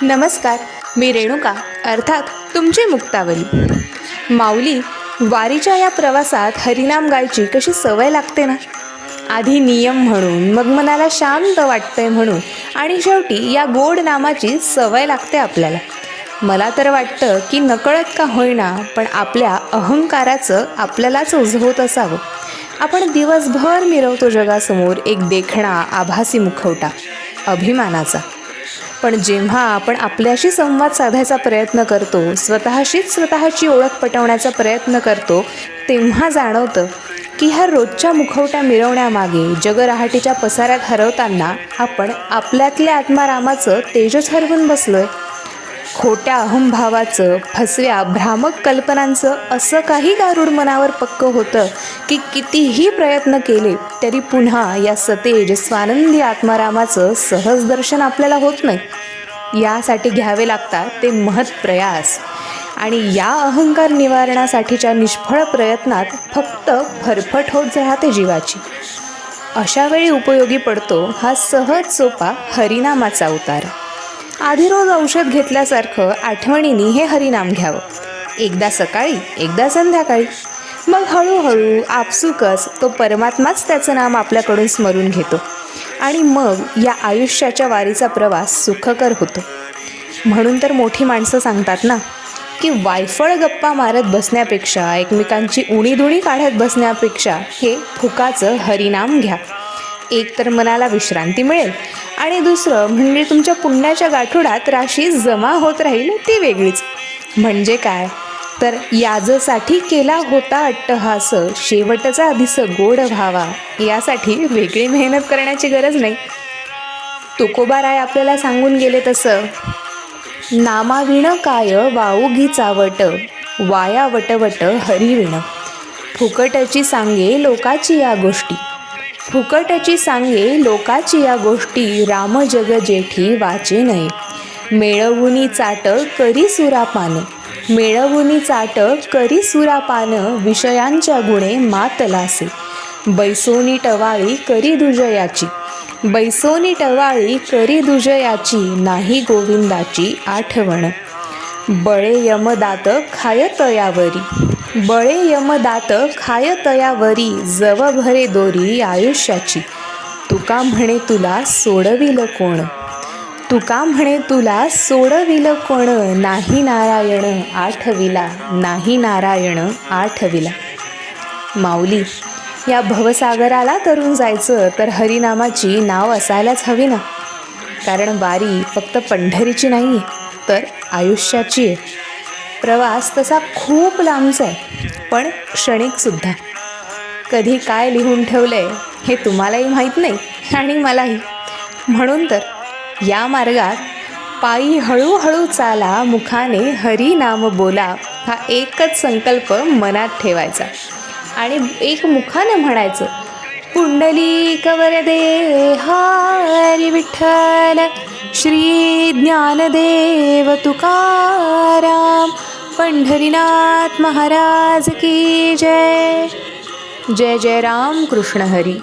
नमस्कार, मी रेणुका अर्थात तुमची मुक्तावली. माऊली, वारीच्या या प्रवासात हरिनाम गायची कशी सवय लागते ना. आधी नियम म्हणून, मग मनाला शांत वाटतंय म्हणून, आणि शेवटी या गोड नामाची सवय लागते आपल्याला. मला तर वाटतं की नकळत का होईना पण आपल्या अहंकाराचं आपल्यालाच उजवत असावं. आपण दिवसभर मिरवतो जगासमोर एक देखणा आभासी मुखवटा अभिमानाचा. पण जेव्हा आपण आपल्याशी संवाद साधायचा प्रयत्न करतो, स्वतःची ओळख पटवण्याचा प्रयत्न करतो, तेव्हा जाणवतं की ह्या रोजच्या मुखवट्या मिरवण्यामागे, जगरहाटीच्या पसाऱ्यात हरवताना आपण आपल्यातल्या आत्मारामाचं तेजच हरवून बसलोय. खोट्या अहंभावाचं, फसव्या भ्रामक कल्पनांचं असं काही गारुड मनावर पक्क होतं की कितीही प्रयत्न केले तरी पुन्हा या सतेज स्वानंदी आत्मारामाचं सहज दर्शन आपल्याला होत नाही. यासाठी घ्यावे लागतात ते महत् प्रयास, आणि या अहंकार निवारणासाठीच्या निष्फळ प्रयत्नात फक्त फरफट होत राहते जीवाची. अशा वेळी उपयोगी पडतो हा सहज सोपा हरिनामाचा उतारा. आधी रोज औषध घेतल्यासारखं आठवणीने हे हरिनाम घ्यावं, एकदा सकाळी एकदा संध्याकाळी. मग हळूहळू आपसुकच तो परमात्माच त्याचं नाम आपल्याकडून स्मरून घेतो, आणि मग या आयुष्याच्या वारीचा प्रवास सुखकर होतो. म्हणून तर मोठी माणसं सांगतात ना की वायफळ गप्पा मारत बसण्यापेक्षा, एकमेकांची उणीधुणी काढत बसण्यापेक्षा हे फुकाचं हरिनाम घ्या. एक तर मनाला विश्रांती मिळेल, आणि दुसरं म्हणजे तुमच्या पुण्याच्या गाठोडात राशी जमा होत राहील ती वेगळीच. म्हणजे काय तर याजसाठी केला होता अट्टहास, शेवटचा दिस गोड व्हावा, यासाठी वेगळी मेहनत करण्याची गरज नाही. तुकोबाराय आपल्याला सांगून गेले तसं, नामाविण काय वाऊघी चावट, वाया वटवट हरिविण. फुकटची सांगे लोकाची या गोष्टी, फुकटची सांगे लोकाची या गोष्टी, राम जग जेठी वाचे नये. मिळवुनी चाट करी सुरापान, मिळवुनी चाट करी सुरापान, विषयांच्या गुणे मातलासे. बैसोनी टवाळी करी दुजयाची, बैसोनी टवाळी करी दुजयाची, नाही गोविंदाची आठवण. बळे यमदात खाय तयावरी, बळे यमदात खाय तयावरी, जव भरे दोरी आयुष्याची. तुका म्हणे तुला सोडविल कोण, तुका म्हणे तुला सोडविल कोण, नाही नारायण आठविला, नाही नारायण आठविला. माऊली, या भवसागराला तरून जायचं तर हरिनामाची नाव असायलाच हवी ना. कारण वारी फक्त पंढरीची नाही तर आयुष्याची आहे. प्रवास तसा खूप लांबचा आहे, पण क्षणिकसुद्धा. कधी काय लिहून ठेवलं आहे हे तुम्हालाही माहीत नाही आणि मलाही. म्हणून तर या मार्गात पायी हळूहळू चाला, मुखाने हरी नाम बोला, हा एकच संकल्प मनात ठेवायचा आणि एक मुखानं म्हणायचं, पुंडलिक वरदे हरी विठ्ठल, श्री ज्ञानदेव तुकाराम, पंढरीनाथ महाराज की जय. जय जय राम कृष्ण हरी.